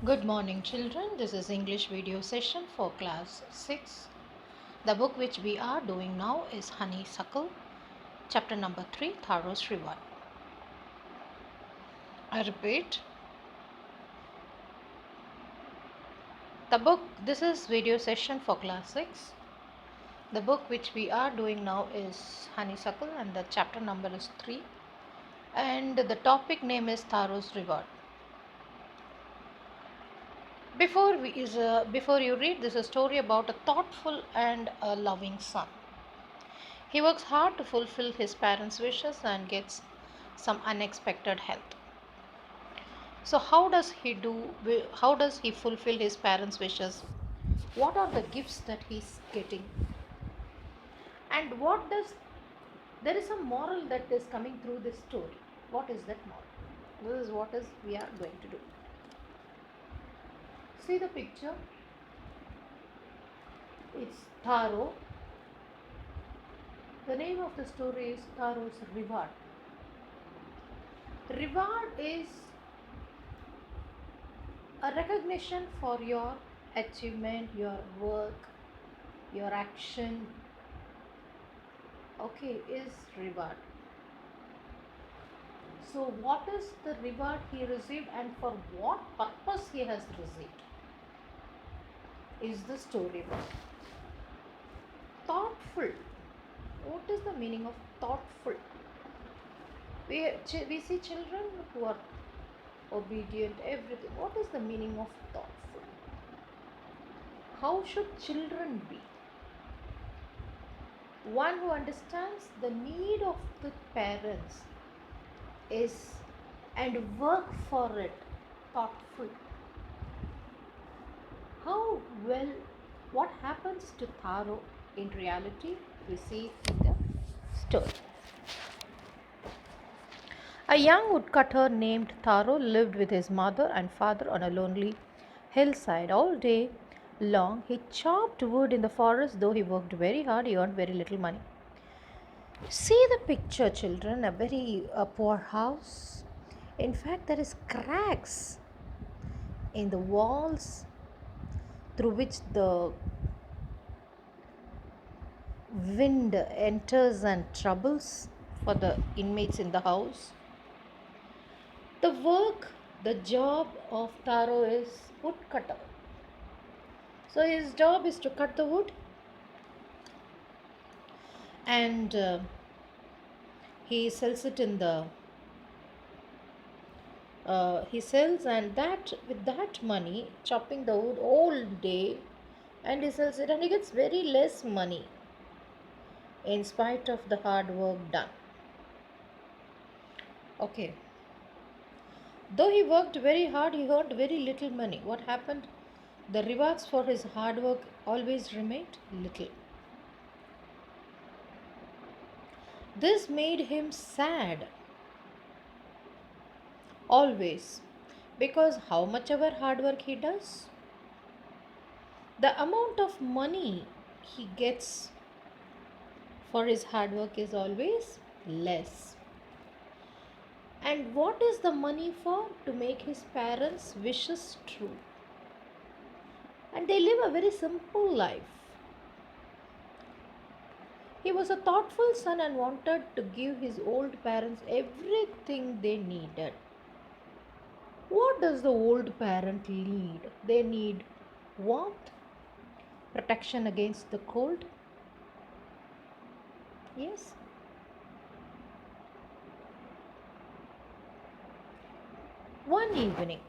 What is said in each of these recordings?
Good morning, children. This is English video session for class 6. The book which we are doing now is Honeysuckle, chapter number 3, Tharo's Reward. I repeat, this is video session for class 6. The book which we are doing now is Honeysuckle and the chapter number is 3 and the topic name is Tharo's Reward. Before you read, this is a story about a thoughtful and a loving son. He works hard to fulfill his parents' wishes and gets some unexpected help. So how does he fulfill his parents' wishes? What are the gifts that he's getting? And what does there is a moral that is coming through this story. What is that moral? This is what is we are going to do. See the picture. It's Tharo. The name of the story is Tharo's Reward. Reward is a recognition for your achievement, your work, your action, okay, is reward. So what is the reward he received and for what purpose he has received is the story about. Thoughtful. What is the meaning of thoughtful? We see children who are obedient, everything. What is the meaning of thoughtful? How should children be? One who understands the need of the parents is and work for it, thoughtful. How well, what happens to Tharo in reality we see in the story. A young woodcutter named Tharo lived with his mother and father on a lonely hillside. All day long he chopped wood in the forest. Though he worked very hard, he earned very little money. See the picture, children, a very poor house. In fact, there is cracks in the walls through which the wind enters and troubles for the inmates in the house. The job of Taro is woodcutter. So his job is to cut the wood and he sells it in the he sells and that with that money chopping the wood all day and he sells it and he gets very less money in spite of the hard work done. Okay, though he worked very hard, he earned very little money. What happened? The rewards for his hard work always remained little. This made him sad always, because how much ever hard work he does, the amount of money he gets for his hard work is always less. And what is the money for? To make his parents' wishes true. And they live a very simple life. He was a thoughtful son and wanted to give his old parents everything they needed. What does the old parent need? They need warmth, protection against the cold. Yes. One evening,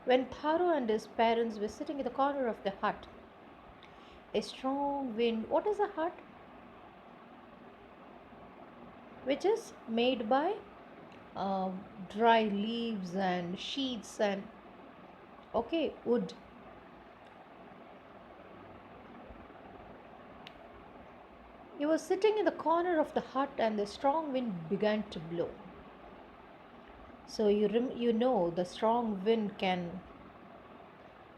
when Tharo and his parents were sitting in the corner of the hut, a strong wind. What is a hut? Which is made by uh, dry leaves and sheets and okay, wood. He was sitting in the corner of the hut and the strong wind began to blow. So you know the strong wind can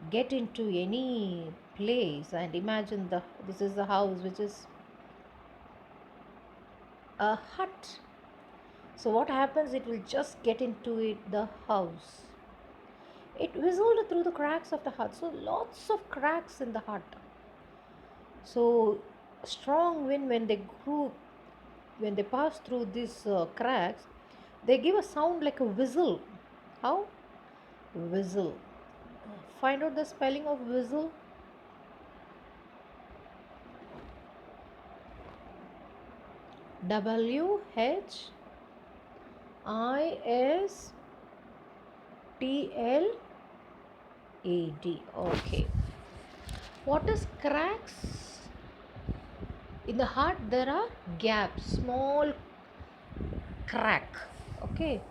get into any place and imagine this is the house which is a hut. So what happens? It will just get into the house. It whistled through the cracks of the hut. So lots of cracks in the hut. So strong wind when they pass through these cracks, they give a sound like a whistle. How? Whistle. Find out the spelling of whistle. WHISTLAD. Okay. What is cracks? In the heart there are gaps, small crack. Okay,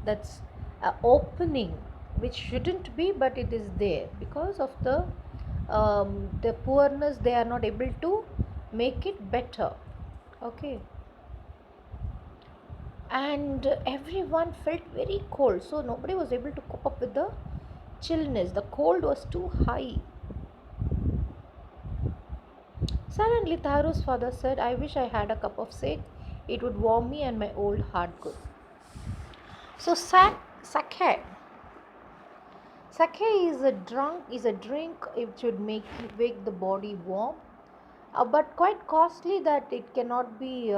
that's a opening which shouldn't be, but it is there because of the poorness. They are not able to make it better. Okay, and everyone felt very cold, so nobody was able to cope up with the chillness. The cold was too high. Suddenly, Taru's father said, I wish I had a cup of sake. It would warm me and my old heart good. So, sake is a drink. It should make the body warm, but quite costly that it cannot be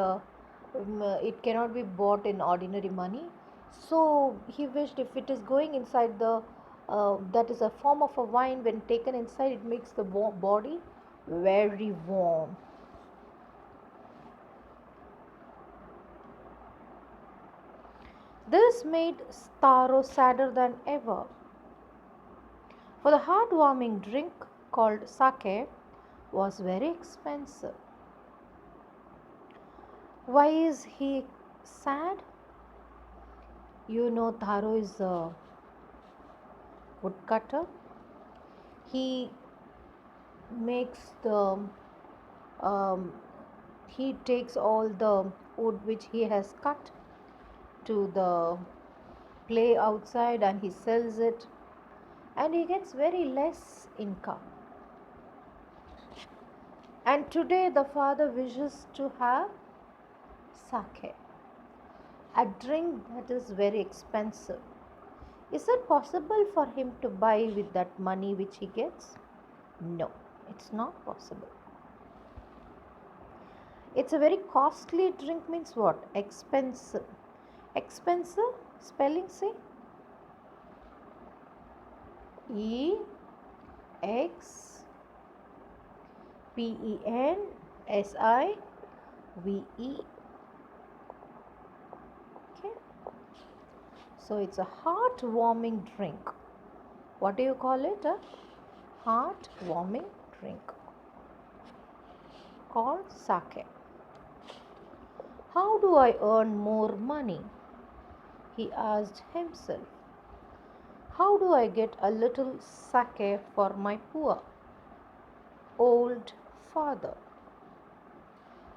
bought in ordinary money. So he wished if it is going inside that is a form of a wine. When taken inside, it makes the body very warm. This made Taro sadder than ever, for the heartwarming drink called sake was very expensive. Why is he sad? You know, Taro is a woodcutter. He makes um, he takes all the wood which he has cut to the play outside and he sells it, and he gets very less income. And today the father wishes to have sake, a drink that is very expensive. Is it possible for him to buy with that money which he gets? No, it's not possible. It's a very costly drink means what? Expensive. Expensive spelling say E X P E N S I V E. Okay. So it's a heart-warming drink. What do you call it? A heart-warming drink called sake. How do I earn more money? He asked himself. How do I get a little sake for my poor old father?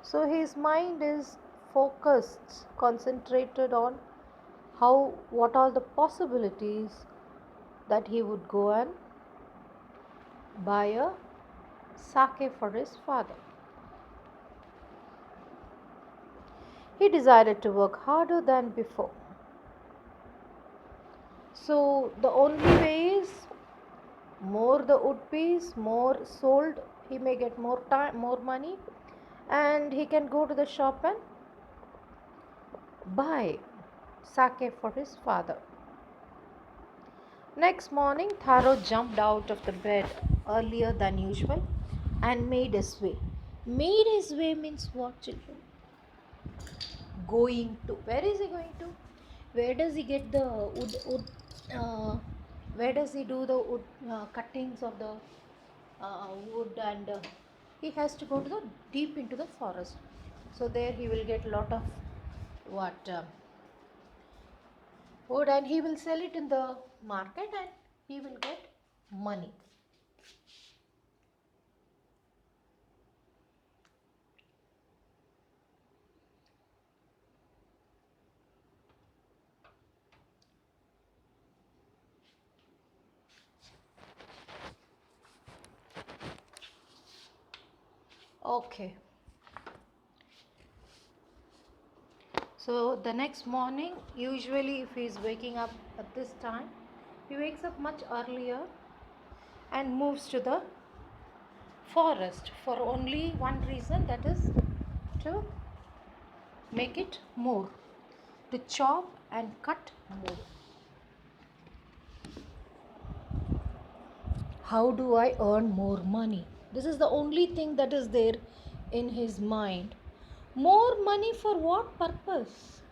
So his mind is focused, concentrated on what are the possibilities that he would go and buy a sake for his father. He decided to work harder than before. So the only way is more the wood piece, more sold, he may get more time, more money, and he can go to the shop and buy sake for his father. Next morning, Tharo jumped out of the bed earlier than usual and made his way. Made his way means what, children? Going to. Where is he going to? Where does he get the wood where does he do the wood cuttings of the wood, and he has to go to the deep into the forest. So there he will get a lot of what wood, and he will sell it in the market and he will get money. Okay. So the next morning, usually if he is waking up at this time, He wakes up much earlier and moves to the forest for only one reason, that is to make it more, to chop and cut more. How do I earn more money? This is the only thing that is there in his mind. More money for what purpose?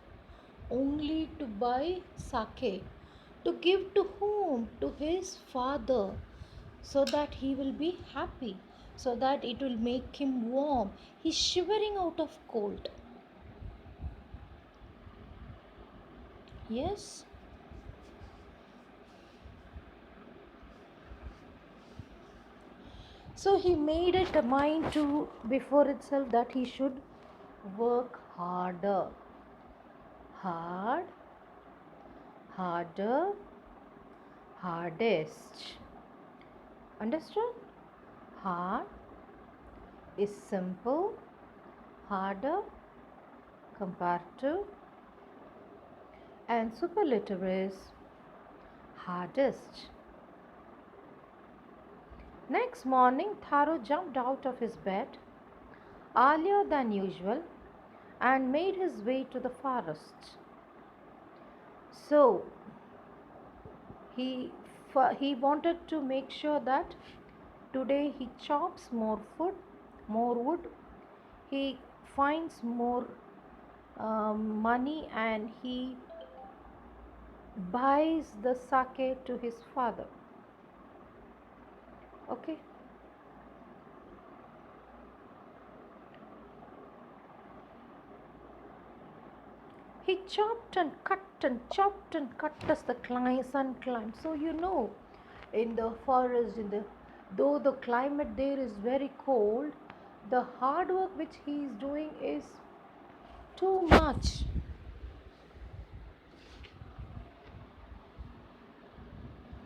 Only to buy sake. To give to whom? To his father, so that he will be happy, so that it will make him warm. He's shivering out of cold. Yes. So he made it a mind to before itself that he should work harder. Hard, harder, hardest. Understood? Hard is simple, harder, comparative, and superlative is hardest. Next morning, Tharo jumped out of his bed earlier than usual and made his way to the forest. So, he, he wanted to make sure that today he chops more food, more wood, he finds more money, and he buys the sake to his father. Okay. He chopped and cut and chopped and cut as the sun climbed. So in the forest, though the climate there is very cold, the hard work which he is doing is too much.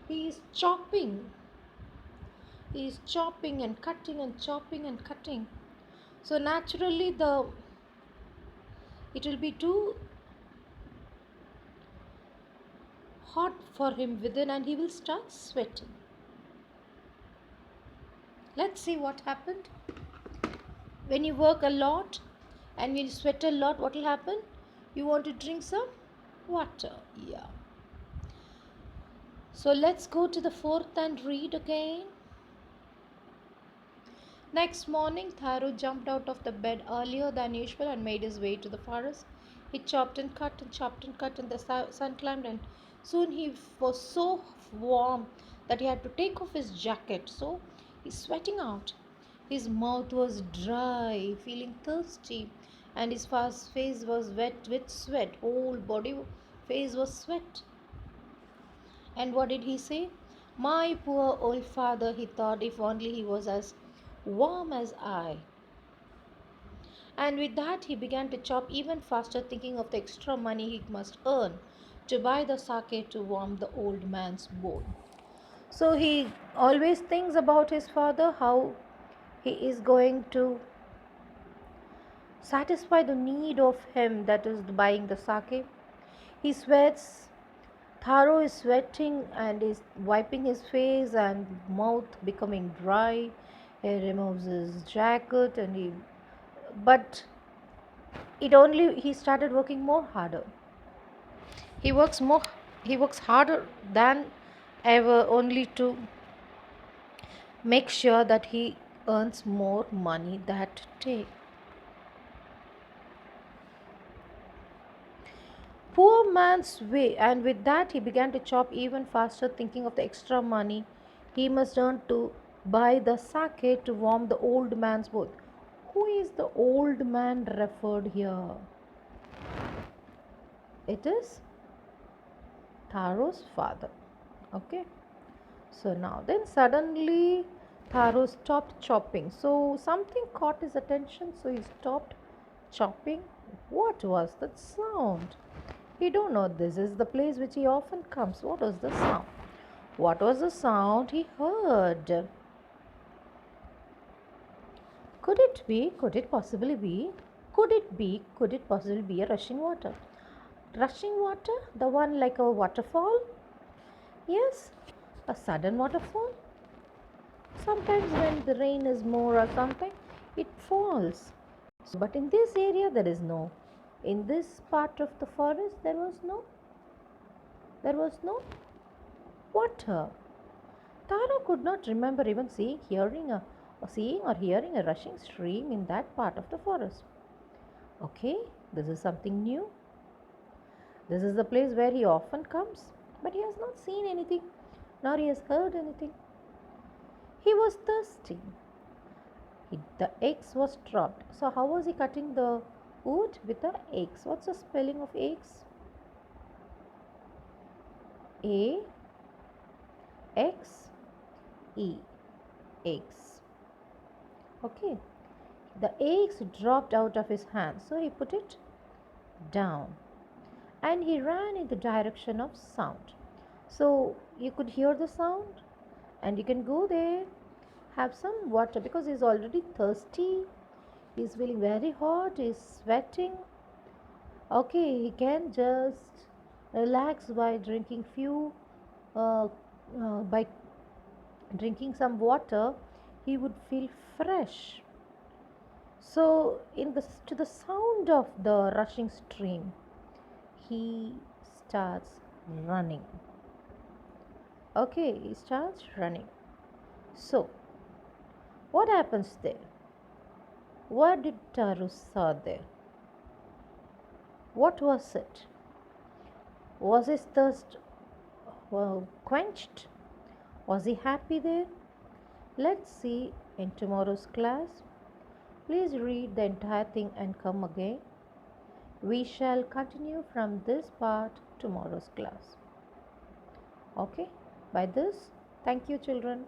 He is chopping. He is chopping and cutting and chopping and cutting. So naturally, it will be too hot for him within, and he will start sweating. Let's see what happened. When you work a lot and when you sweat a lot, what will happen? You want to drink some water. Yeah. So let's go to the fourth and read again. Next morning, Tharu jumped out of the bed earlier than usual and made his way to the forest. He chopped and cut and chopped and cut, and the sun climbed, and soon he was so warm that he had to take off his jacket. So he's sweating out. His mouth was dry, feeling thirsty, and his face was wet with sweat. Whole body, face was sweat. And what did he say? My poor old father, he thought, if only he was as warm as I. And with that, he began to chop even faster, thinking of the extra money he must earn to buy the sake to warm the old man's bone. So he always thinks about his father, how he is going to satisfy the need of him, that is buying the sake. He sweats. Tharo is sweating and is wiping his face and mouth becoming dry. He removes his jacket and but he started working more harder. He works more, he works harder than ever, only to make sure that he earns more money that day. Poor man's way, and with that he began to chop even faster, thinking of the extra money he must earn to buy the sake to warm the old man's boat. Who is the old man referred here? It is Tharo's father. Okay. So now then suddenly Tharo stopped chopping. So something caught his attention, so he stopped chopping. What was that sound? He don't know this is the place which he often comes. What was the sound? What was the sound he heard? Could it be? Could it possibly be? Could it be? Could it possibly be a rushing water? Rushing water? The one like a waterfall? Yes, a sudden waterfall. Sometimes when the rain is more or something, it falls. But in this area there is no. In this part of the forest there was no water. Tara could not remember even seeing or hearing a rushing stream in that part of the forest. Okay, this is something new. This is the place where he often comes, but he has not seen anything, nor he has heard anything. He was thirsty. The axe was dropped. So how was he cutting the wood with the axe? What's the spelling of axe? A X E axe. Okay. The axe dropped out of his hand, so he put it down and he ran in the direction of sound. So you could hear the sound and you can go there, have some water because he's already thirsty, he's feeling very hot, he's sweating. Okay, he can just relax uh, by drinking some water. He would feel fresh. So, to the sound of the rushing stream, he starts running. Okay, he starts running. So, what happens there? What did Taru saw there? What was it? Was his thirst quenched? Was he happy there? Let's see in tomorrow's class. Please read the entire thing and come again. We shall continue from this part tomorrow's class. Okay, by this, thank you, children.